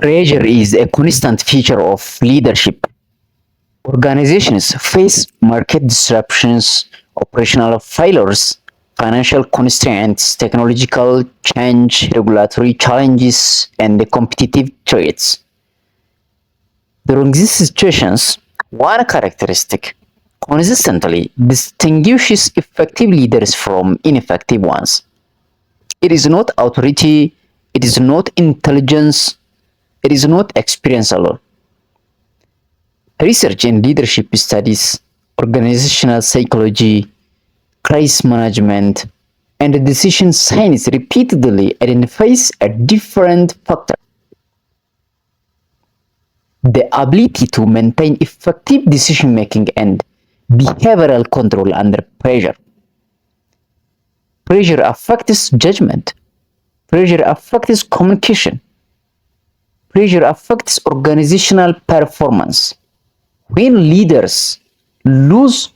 Pressure is a constant feature of leadership. Organizations face market disruptions, operational failures, financial constraints, technological change, regulatory challenges, and the competitive threats. During these situations, one characteristic consistently distinguishes effective leaders from ineffective ones. It is not authority, it is not intelligence, it is not experience alone. Research in leadership studies, organizational psychology, crisis management, and decision science repeatedly identifies a different factor: the ability to maintain effective decision making and behavioral control under pressure. Pressure affects judgment, pressure affects communication, pressure affects organizational performance. When leaders lose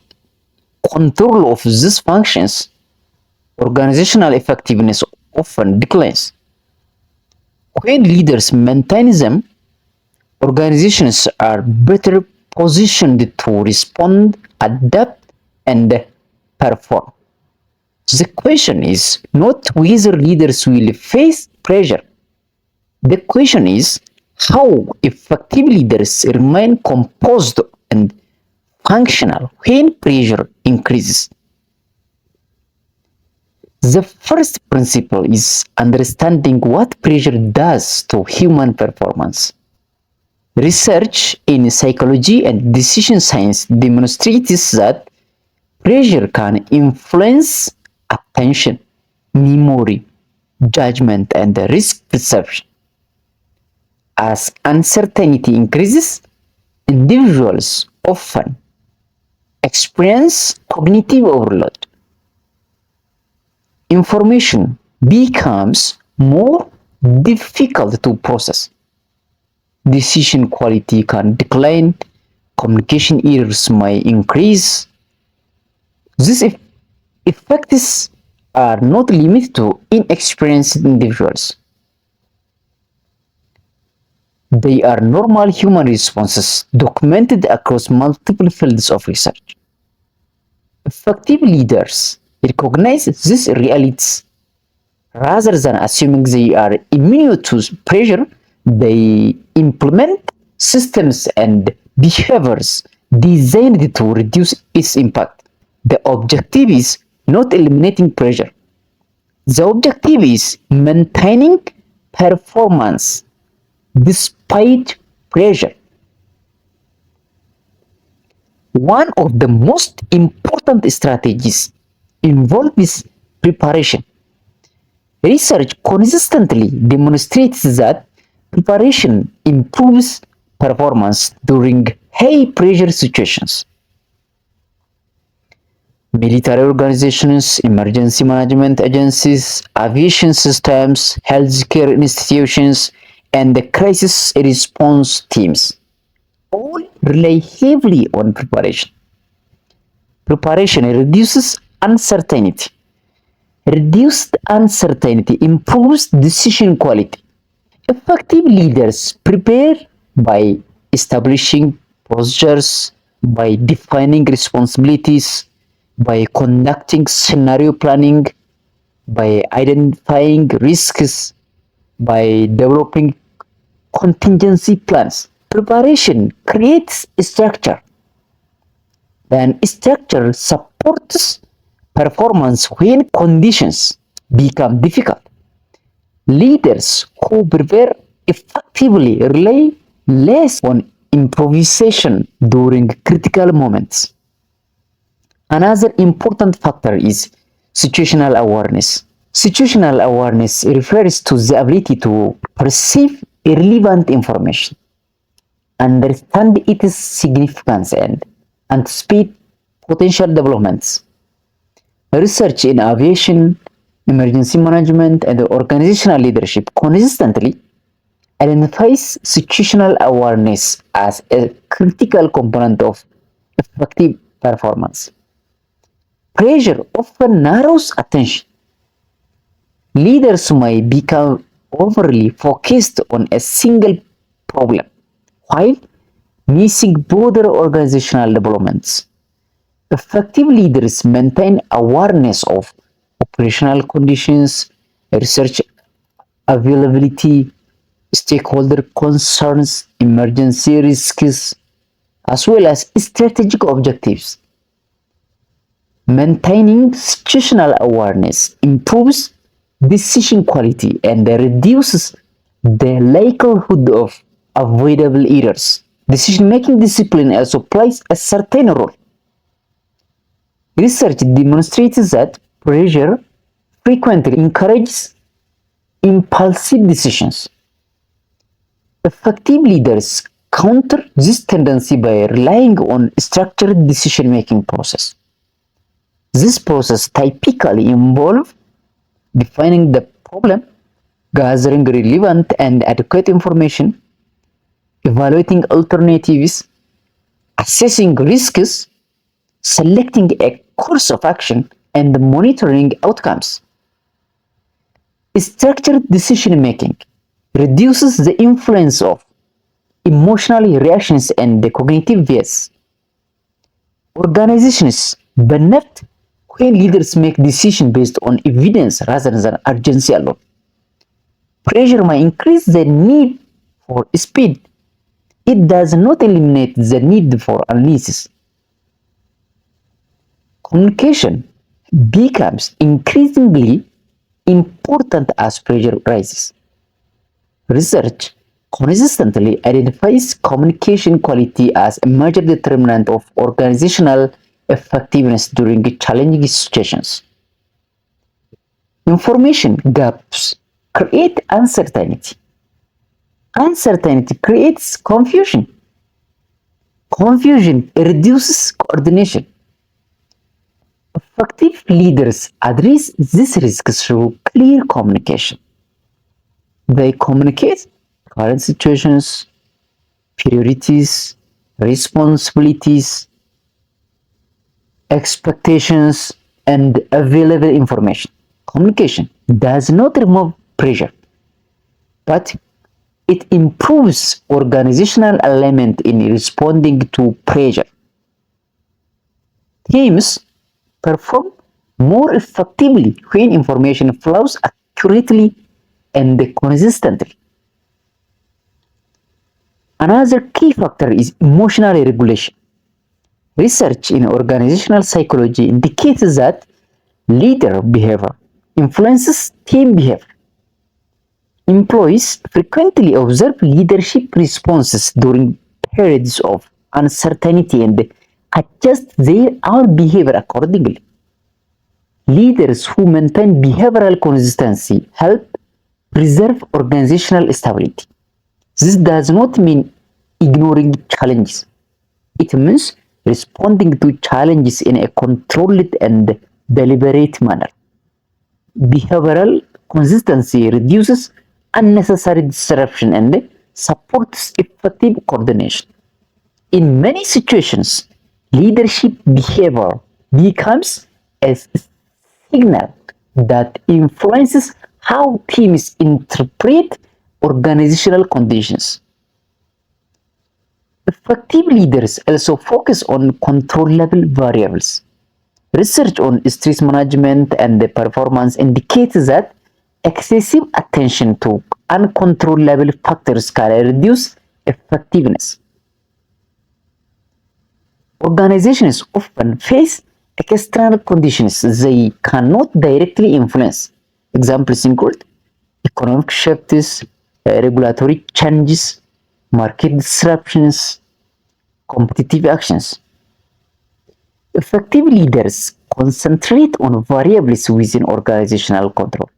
control of these functions, organizational effectiveness often declines. When leaders maintain them, organizations are better positioned to respond, adapt, and perform. The question is not whether leaders will face pressure. The question is how effective leaders remain composed and functional when pressure increases. The first principle is understanding what pressure does to human performance. Research in psychology and decision science demonstrates that pressure can influence attention, memory, judgment, and risk perception. As uncertainty increases, individuals often experience cognitive overload. Information becomes more difficult to process. Decision quality can decline, communication errors may increase. These effects are not limited to inexperienced individuals. They are normal human responses documented across multiple fields of research. Effective leaders recognize these realities. Rather than assuming they are immune to pressure, they implement systems and behaviors designed to reduce its impact. The objective is not eliminating pressure. The objective is maintaining performance despite pressure. One of the most important strategies involves preparation. Research consistently demonstrates that preparation improves performance during high pressure situations. Military organizations, emergency management agencies, aviation systems, healthcare institutions, and the crisis response teams all rely heavily on preparation. Preparation reduces uncertainty. Reduced uncertainty improves decision quality. Effective leaders prepare by establishing procedures, by defining responsibilities, by conducting scenario planning, by identifying risks, by developing contingency plans. Preparation creates structure, and structure supports performance when conditions become difficult. Leaders who prepare effectively rely less on improvisation during critical moments. Another important factor is situational awareness. Situational awareness refers to the ability to perceive irrelevant information, understand its significance, and anticipate potential developments. Research in aviation, emergency management, and organizational leadership consistently identifies situational awareness as a critical component of effective performance. Pressure often narrows attention. Leaders may become overly focused on a single problem while missing broader organizational developments. Effective leaders maintain awareness of operational conditions, research availability, stakeholder concerns, emergency risks, as well as strategic objectives. Maintaining situational awareness improves decision quality and reduces the likelihood of avoidable errors. Decision-making discipline also plays a certain role. Research demonstrates that pressure frequently encourages impulsive decisions. Effective leaders counter this tendency by relying on structured decision-making process. This process typically involves defining the problem, gathering relevant and adequate information, evaluating alternatives, assessing risks, selecting a course of action, and monitoring outcomes. Structured decision making reduces the influence of emotional reactions and the cognitive bias. Organizations benefit when leaders make decisions based on evidence rather than urgency alone. Pressure may increase the need for speed. It does not eliminate the need for analysis. Communication becomes increasingly important as pressure rises. Research consistently identifies communication quality as a major determinant of organizational effectiveness during challenging situations. Information gaps create uncertainty. Uncertainty creates confusion. Confusion reduces coordination. Effective leaders address these risks through clear communication. They communicate current situations, priorities, responsibilities, expectations, and available information. Communication does not remove pressure, but it improves organizational alignment in responding to pressure. Teams perform more effectively when information flows accurately and consistently. Another key factor is emotional regulation. Research in organizational psychology indicates that leader behavior influences team behavior. Employees frequently observe leadership responses during periods of uncertainty and adjust their own behavior accordingly. Leaders who maintain behavioral consistency help preserve organizational stability. This does not mean ignoring challenges. It means responding to challenges in a controlled and deliberate manner. Behavioral consistency reduces unnecessary disruption and supports effective coordination. In many situations, leadership behavior becomes a signal that influences how teams interpret organizational conditions. Effective leaders also focus on controllable variables. Research on stress management and performance indicates that excessive attention to uncontrollable factors can reduce effectiveness. Organizations often face external conditions they cannot directly influence. Examples include economic shifts, regulatory changes, market disruptions, competitive actions. Effective leaders concentrate on variables within organizational control.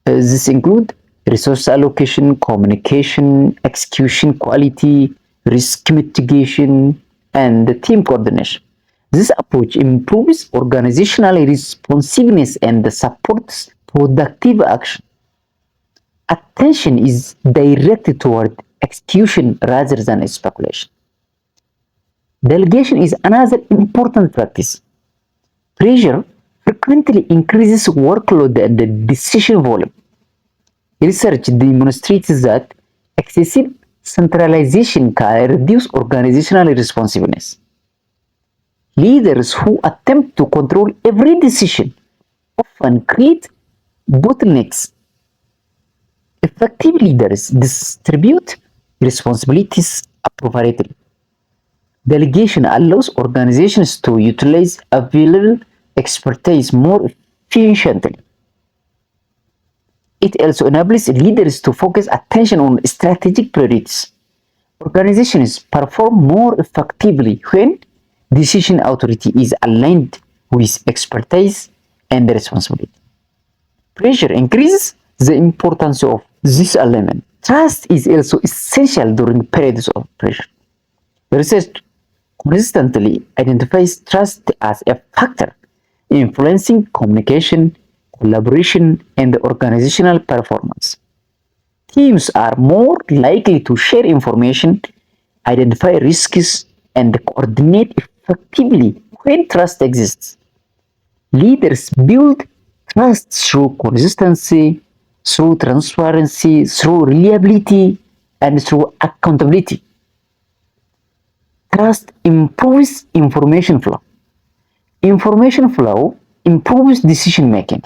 This include resource allocation, communication, execution quality, risk mitigation, and team coordination. This approach improves organizational responsiveness and supports productive action. Attention is directed toward execution rather than speculation. Delegation is another important practice. Pressure frequently increases workload and decision volume. Research demonstrates that excessive Centralization can reduce organizational responsiveness. Leaders who attempt to control every decision often create bottlenecks. Effective leaders distribute responsibilities appropriately. Delegation allows organizations to utilize available expertise more efficiently. It also enables leaders to focus attention on strategic priorities. Organizations perform more effectively when decision authority is aligned with expertise and responsibility. Pressure increases the importance of this alignment. Trust is also essential during periods of pressure. Research consistently identifies trust as a factor influencing communication, collaboration, and organizational performance. Teams are more likely to share information, identify risks, and coordinate effectively when trust exists. Leaders build trust through consistency, through transparency, through reliability, and through accountability. Trust improves information flow. Information flow improves decision making,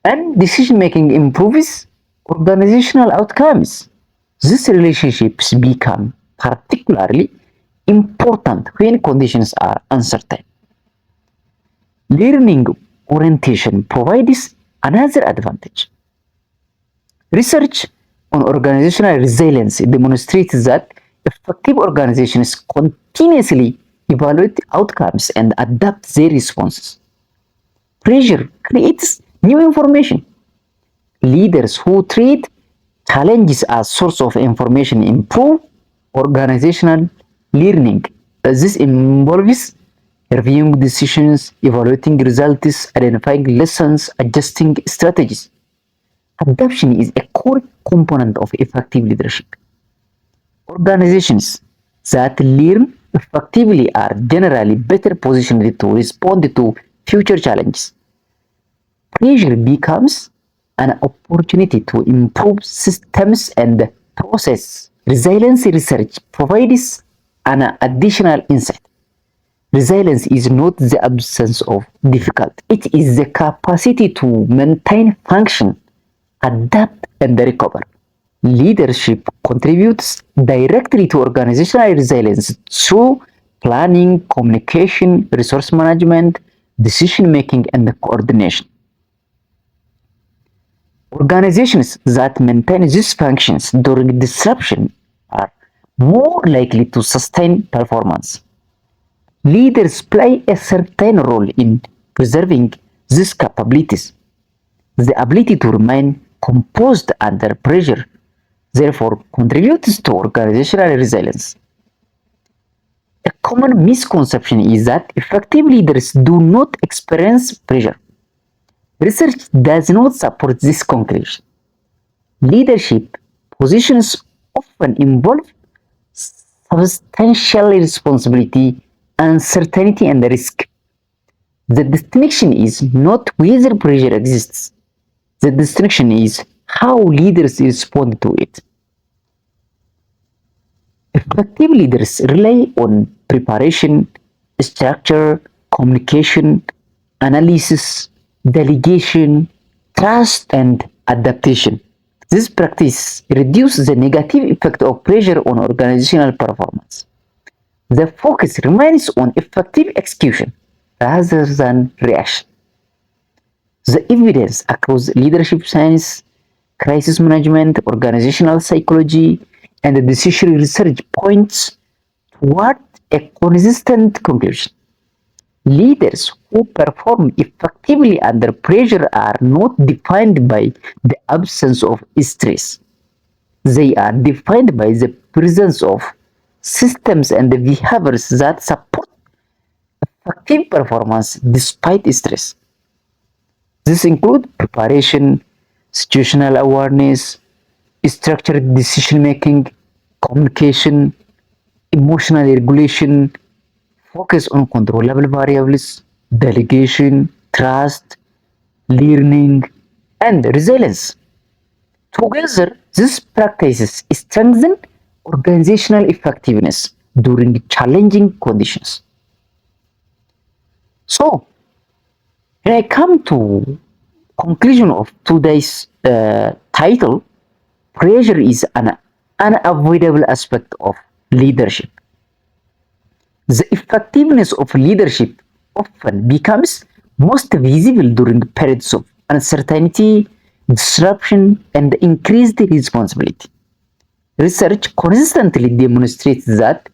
and decision making improves organizational outcomes. These relationships become particularly important when conditions are uncertain. Learning orientation provides another advantage. Research on organizational resilience demonstrates that effective organizations continuously evaluate outcomes and adapt their responses. Pressure creates new information. Leaders who treat challenges as source of information improve organizational learning. This involves reviewing decisions, evaluating results, identifying lessons, adjusting strategies. Adaptation is a core component of effective leadership. Organizations that learn effectively are generally better positioned to respond to future challenges. Pressure becomes an opportunity to improve systems and process. Resilience research provides an additional insight. Resilience is not the absence of difficulty, it is the capacity to maintain function, adapt, and recover. Leadership contributes directly to organizational resilience through planning, communication, resource management, decision making, and coordination. Organizations that maintain these functions during disruption are more likely to sustain performance. Leaders play a certain role in preserving these capabilities. The ability to remain composed under pressure therefore contributes to organizational resilience. A common misconception is that effective leaders do not experience pressure. Research does not support this conclusion. Leadership positions often involve substantial responsibility, uncertainty, and risk. The distinction is not whether pressure exists, the distinction is how leaders respond to it. Effective leaders rely on preparation, structure, communication, analysis, delegation, trust, and adaptation. This practice reduces the negative effect of pressure on organizational performance. The focus remains on effective execution rather than reaction. The evidence across leadership science, crisis management, organizational psychology, and decision research points toward a consistent conclusion. Leaders who perform effectively under pressure are not defined by the absence of stress. They are defined by the presence of systems and behaviors that support effective performance despite stress. This include preparation, situational awareness, structured decision making, communication, emotional regulation, focus on controllable variables, delegation, trust, learning, and resilience. Together, these practices strengthen organizational effectiveness during challenging conditions. So, when I come to conclusion of today's title, pressure is an unavoidable aspect of leadership. The effectiveness of leadership often becomes most visible during periods of uncertainty, disruption, and increased responsibility. Research consistently demonstrates that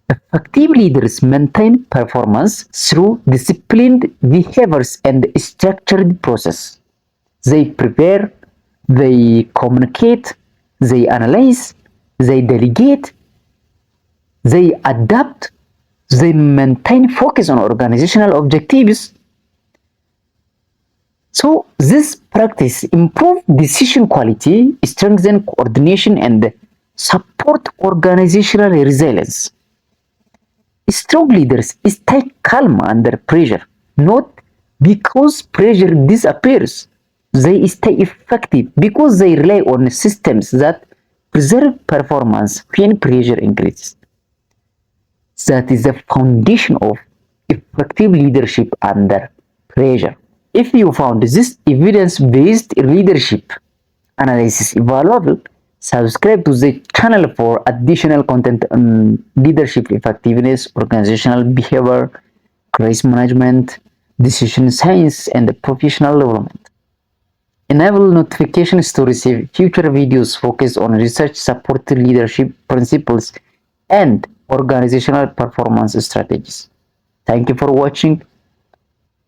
effective leaders maintain performance through disciplined behaviors and structured process. They prepare, they communicate, they analyze, they delegate, they adapt, they maintain focus on organizational objectives. So this practice improves decision quality, strengthens coordination, and support organizational resilience. Strong leaders stay calm under pressure, not because pressure disappears. They stay effective because they rely on systems that preserve performance when pressure increases. That is the foundation of effective leadership under pressure. If you found this evidence-based leadership analysis valuable, subscribe to the channel for additional content on leadership effectiveness, organizational behavior, crisis management, decision science, and professional development. Enable notifications to receive future videos focused on research-supported leadership principles and organizational performance strategies. Thank you for watching.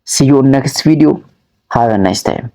See you on next video. Have a nice time.